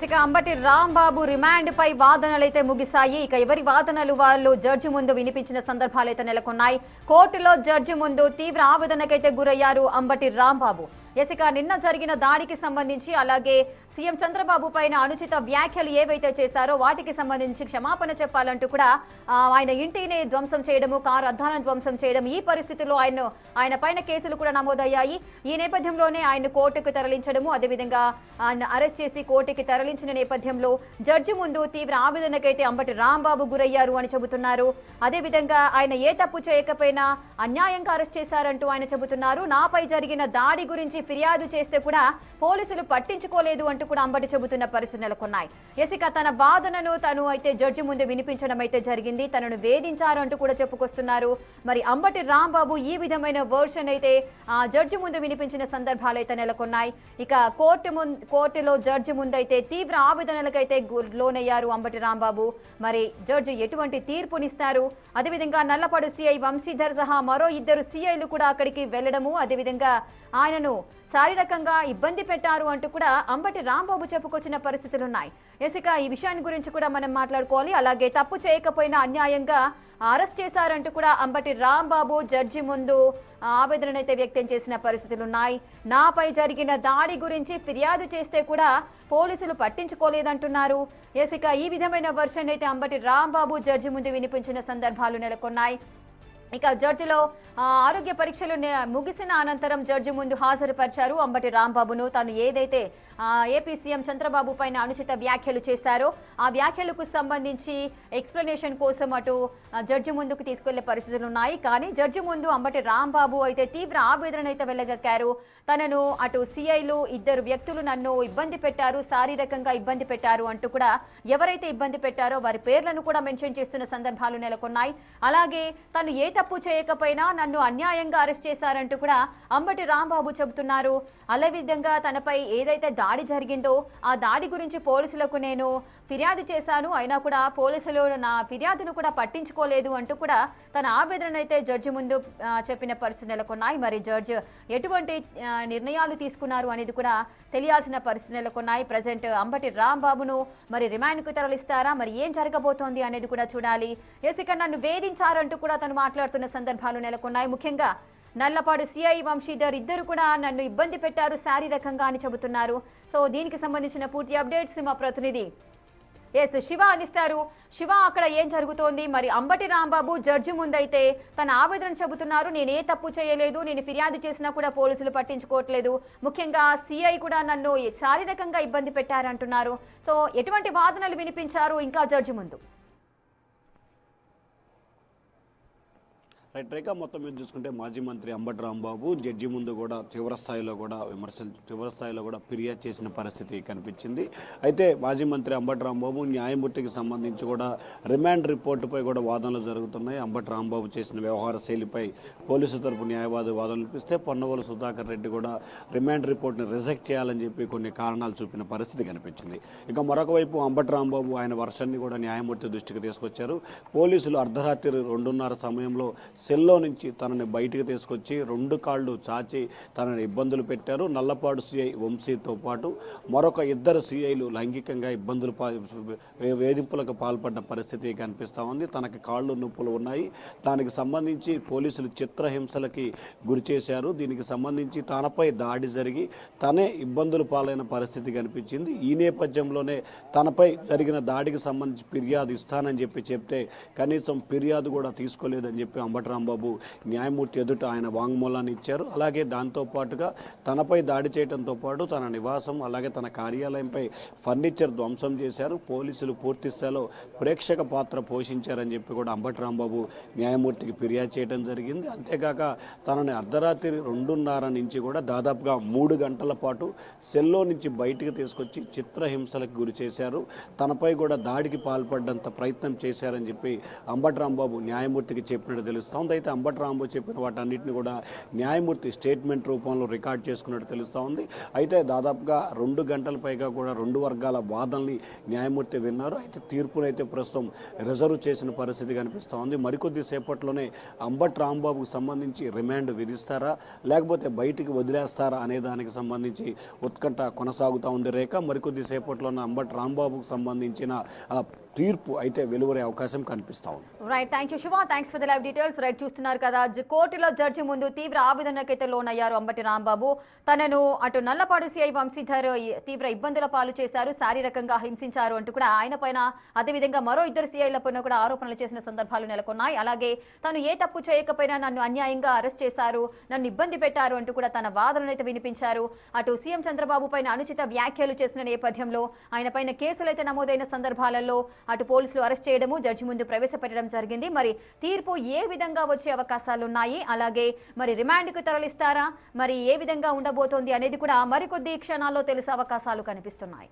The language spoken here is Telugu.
ఇక అంబటి రాంబాబు రిమాండ్ పై వాదనలైతే ముగిశాయి. ఇక ఎవరి వాదనలు వాళ్ళు జడ్జి ముందు వినిపించిన సందర్భాలైతే నెలకొన్నాయి. కోర్టులో జడ్జి ముందు తీవ్ర ఆవేదనకైతే గురయ్యారు అంబటి రాంబాబు. ఇక నిన్న జరిగిన దాడికి సంబంధించి అలాగే సీఎం చంద్రబాబు పైన అనుచిత వ్యాఖ్యలు ఏవైతే చేశారో వాటికి సంబంధించి క్షమాపణ చెప్పాలంటూ కూడా ఆయన ఇంటిని ధ్వంసం చేయడము, కారు అద్దాలను ధ్వంసం చేయడం, ఈ పరిస్థితుల్లో ఆయన పైన కేసులు కూడా నమోదయ్యాయి. ఈ నేపథ్యంలోనే ఆయన కోర్టుకు తరలించడము, అదేవిధంగా ఆయన అరెస్ట్ చేసి కోర్టుకి తరలించిన నేపథ్యంలో జడ్జి ముందు తీవ్ర ఆవేదనకైతే అంబటి రాంబాబు గురయ్యారు అని చెబుతున్నారు. అదేవిధంగా ఆయన ఏ తప్పు చేయకపోయినా అన్యాయంగా అరెస్ట్ చేశారంటూ ఆయన చెబుతున్నారు. నాపై జరిగిన దాడి గురించి ఫిర్యాదు చేస్తే కూడా పోలీసులు పట్టించుకోలేదు అంటూ కూడా అంబటి చెబుతున్న పరిస్థితి నెలకొన్నాయి. ఇక తన వాదనను తను అయితే జడ్జి ముందు వినిపించడం అయితే జరిగింది. తనను వేధించారు అంటూ కూడా చెప్పుకొస్తున్నారు. మరి అంబటి రాంబాబు ఈ విధమైన వర్షన్ అయితే జడ్జి ముందు వినిపించిన సందర్భాలు అయితే నెలకొన్నాయి. ఇక కోర్టులో జడ్జి ముందు అయితే తీవ్ర ఆవేదనలకైతే లోనయ్యారు అంబటి రాంబాబు. మరి జడ్జి ఎటువంటి తీర్పునిస్తారు, అదేవిధంగా నల్లపాడు సిఐ వంశీధర్ సహా మరో 2 సిఐలు కూడా అక్కడికి వెళ్లడము, అదేవిధంగా ఆయనను శారీరకంగా ఇబ్బంది పెట్టారు అంటూ కూడా అంబటి రాంబాబు చెప్పుకొచ్చిన పరిస్థితులున్నాయి. ఇక ఈ విషయాన్ని గురించి కూడా మనం మాట్లాడుకోవాలి. అలాగే తప్పు చేయకపోయినా అన్యాయంగా అరెస్ట్ చేశారంటూ కూడా అంబటి రాంబాబు జడ్జి ముందు ఆవేదనైతే వ్యక్తం చేసిన పరిస్థితులున్నాయి. నాపై జరిగిన దాడి గురించి ఫిర్యాదు చేస్తే కూడా పోలీసులు పట్టించుకోలేదంటున్నారు. ఇక ఈ విధమైన వర్షన్ అయితే అంబటి రాంబాబు జడ్జి ముందు వినిపించిన సందర్భాలు నెలకొన్నాయి. ఇక జడ్జిలో ఆరోగ్య పరీక్షలు ముగిసిన అనంతరం జడ్జి ముందు హాజరుపరిచారు అంబటి రాంబాబును. తాను ఏదైతే ఏపీ సీఎం చంద్రబాబు పైన అనుచిత వ్యాఖ్యలు చేశారో ఆ వ్యాఖ్యలకు సంబంధించి ఎక్స్ప్లెనేషన్ కోసం అటు జడ్జి ముందుకు తీసుకెళ్లే పరిస్థితులు ఉన్నాయి. కానీ జడ్జి ముందు అంబటి రాంబాబు అయితే తీవ్ర ఆవేదన అయితే వెళ్ళగక్కారు. తనను అటు సిఐలు 2 వ్యక్తులు నన్ను ఇబ్బంది పెట్టారు, శారీరకంగా ఇబ్బంది పెట్టారు అంటూ కూడా ఎవరైతే ఇబ్బంది పెట్టారో వారి పేర్లను కూడా మెన్షన్ చేస్తున్న సందర్భాలు నెలకొన్నాయి. అలాగే తను ఏ తప్పు చేయకపోయినా నన్ను అన్యాయంగా అరెస్ట్ చేశారంటూ కూడా అంబటి రాంబాబు చెబుతున్నారు. అదేవిధంగా తనపై ఏదైతే దాడి జరిగిందో ఆ దాడి గురించి పోలీసులకు నేను ఫిర్యాదు చేశాను, అయినా కూడా పోలీసులు నా ఫిర్యాదును కూడా పట్టించుకోలేదు అంటూ కూడా తన ఆవేదన అయితే జడ్జి ముందు చెప్పిన పరిస్థితి నెలకొన్నాయి. మరి జడ్జి ఎటువంటి నిర్ణయాలు తీసుకున్నారు అనేది కూడా తెలియాల్సిన పరిస్థితి నెలకొన్నాయి. ప్రజెంట్ అంబటి రాంబాబును మరి రిమాండ్కు తరలిస్తారా, మరి ఏం జరగబోతోంది అనేది కూడా చూడాలి. ఇక నన్ను వేధించారంటూ కూడా తను మాట్లాడుతున్న సందర్భాలు నెలకొన్నాయి. ముఖ్యంగా నల్లపాడు సిఐ వంశీధర్ 2 కూడా నన్ను ఇబ్బంది పెట్టారు శారీరకంగా అని చెబుతున్నారు. సో దీనికి సంబంధించిన పూర్తి అప్డేట్స్ మా ప్రతినిధి శివ అందిస్తారు. శివ, అక్కడ ఏం జరుగుతోంది? మరి అంబటి రాంబాబు జడ్జి ముందైతే తన ఆవేదన చెబుతున్నారు. నేను ఏ తప్పు చేయలేదు, నేను ఫిర్యాదు చేసినా కూడా పోలీసులు పట్టించుకోవట్లేదు, ముఖ్యంగా సిఐ కూడా నన్ను శారీరకంగా ఇబ్బంది పెట్టారంటున్నారు. సో ఎటువంటి వాదనలు వినిపించారు ఇంకా జడ్జి ముందు? రేఖ, మొత్తం మీద చూసుకుంటే మాజీ మంత్రి అంబటి రాంబాబు జడ్జి ముందు కూడా తీవ్ర స్థాయిలో కూడా ఫిర్యాదు చేసిన పరిస్థితి కనిపించింది. అయితే మాజీ మంత్రి అంబటి రాంబాబు న్యాయమూర్తికి సంబంధించి కూడా రిమాండ్ రిపోర్టుపై కూడా వాదనలు జరుగుతున్నాయి. అంబటి రాంబాబు చేసిన వ్యవహార శైలిపై పోలీసు తరపు న్యాయవాది వాదనలు ఇప్పిస్తే పొన్నవోలు సుధాకర్ రెడ్డి కూడా రిమాండ్ రిపోర్ట్ని రిజెక్ట్ చేయాలని చెప్పి కొన్ని కారణాలు చూపిన పరిస్థితి కనిపించింది. ఇక మరొక వైపు అంబటి రాంబాబు ఆయన వర్షాన్ని కూడా న్యాయమూర్తి దృష్టికి తీసుకొచ్చారు. పోలీసులు అర్ధరాత్రి 2:30 సమయంలో సెల్లో నుంచి తనని బయటికి తీసుకొచ్చి 2 కాళ్ళు చాచి తనని ఇబ్బందులు పెట్టారు. నల్లపాడు సిఐ వంశీతో పాటు మరొక 2 సిఐలు లైంగికంగా వేధింపులకు పాల్పడ్డ పరిస్థితి కనిపిస్తూ ఉంది. తనకి కాళ్ళు నొప్పులు ఉన్నాయి, దానికి సంబంధించి పోలీసులు చిత్రహింసలకి గురి చేశారు. దీనికి సంబంధించి తనపై దాడి జరిగి తనే ఇబ్బందులు పాలైన పరిస్థితి కనిపించింది. ఈ నేపథ్యంలోనే తనపై జరిగిన దాడికి సంబంధించి ఫిర్యాదు ఇస్తానని చెప్తే కనీసం ఫిర్యాదు కూడా తీసుకోలేదని చెప్పి అంబటి రాంబాబు న్యాయమూర్తి ఎదుట ఆయన వాంగ్మూలాన్ని ఇచ్చారు. అలాగే దాంతోపాటుగా తనపై దాడి చేయడంతో పాటు తన నివాసం అలాగే తన కార్యాలయంపై ఫర్నిచర్ ధ్వంసం చేశారు. పోలీసులు పూర్తి స్థాయిలో ప్రేక్షక పాత్ర పోషించారని చెప్పి కూడా అంబటి రాంబాబు న్యాయమూర్తికి ఫిర్యాదు చేయడం జరిగింది. అంతేకాక తనని అర్ధరాత్రి 2:30 నుంచి కూడా దాదాపుగా 3 గంటల పాటు సెల్లో నుంచి బయటికి తీసుకొచ్చి చిత్రహింసలకు గురి చేశారు. తనపై కూడా దాడికి పాల్పడ్డంత ప్రయత్నం చేశారని చెప్పి అంబటి రాంబాబు న్యాయమూర్తికి చెప్పినట్టు తెలుస్తాం. ఉంది. అయితే అంబటి రాంబాబు చెప్పిన వాటన్నిటిని కూడా న్యాయమూర్తి స్టేట్మెంట్ రూపంలో రికార్డ్ చేసుకున్నట్టు తెలుస్తూ ఉంది. అయితే దాదాపుగా 2 గంటల పైగా కూడా 2 వర్గాల వాదనని న్యాయమూర్తి విన్నారు. అయితే తీర్పునైతే ప్రస్తుతం రిజర్వ్ చేసిన పరిస్థితి కనిపిస్తూ ఉంది. మరికొద్ది సేపట్లోనే అంబటి రాంబాబుకు సంబంధించి రిమాండ్ విధిస్తారా లేకపోతే బయటికి వదిలేస్తారా అనే దానికి సంబంధించి ఉత్కంఠ కొనసాగుతూ ఉంది. రేఖ మరికొద్ది సేపట్లోనే అంబటి రాంబాబుకు సంబంధించిన తీర్పు అయితే వెలువరే అవకాశం కనిపిస్తూ ఉంది. Right, thank you Shiva, thanks for the live details. Right, చూస్తున్నారు కదా, కోర్టులో జడ్జి ముందు తీవ్ర ఆవేదనకైతే లోనయ్యారు అంబటి రాంబాబు. తనను అటు నల్లపాడు సిఐ వంశీధర్ తీవ్ర ఇబ్బందుల పాలు చేశారు, శారీరకంగా హింసించారు అంటూ కూడా ఆయన పైన, అదేవిధంగా మరో 2 సిఐల పైన కూడా ఆరోపణలు చేసిన సందర్భాలు నెలకొన్నాయి. అలాగే తను ఏ తప్పు చేయకపోయినా నన్ను అన్యాయంగా అరెస్ట్ చేశారు, నన్ను ఇబ్బంది పెట్టారు అంటూ కూడా తన వాదనలు అయితే వినిపించారు. అటు సీఎం చంద్రబాబు పైన అనుచిత వ్యాఖ్యలు చేసిన నేపథ్యంలో ఆయన పైన కేసులు అయితే నమోదైన సందర్భాలలో అటు పోలీసులు అరెస్ట్ చేయడము, జడ్జి ముందు ప్రవేశపెట్టడం జరిగింది. మరి తీర్పు ఏ విధంగా వచ్చే అవకాశాలున్నాయి, అలాగే మరి రిమాండ్కు తరలిస్తారా, మరి ఏ విధంగా ఉండబోతోంది అనేది కూడా మరికొద్ది క్షణాల్లో తెలిసే అవకాశాలు కనిపిస్తున్నాయి.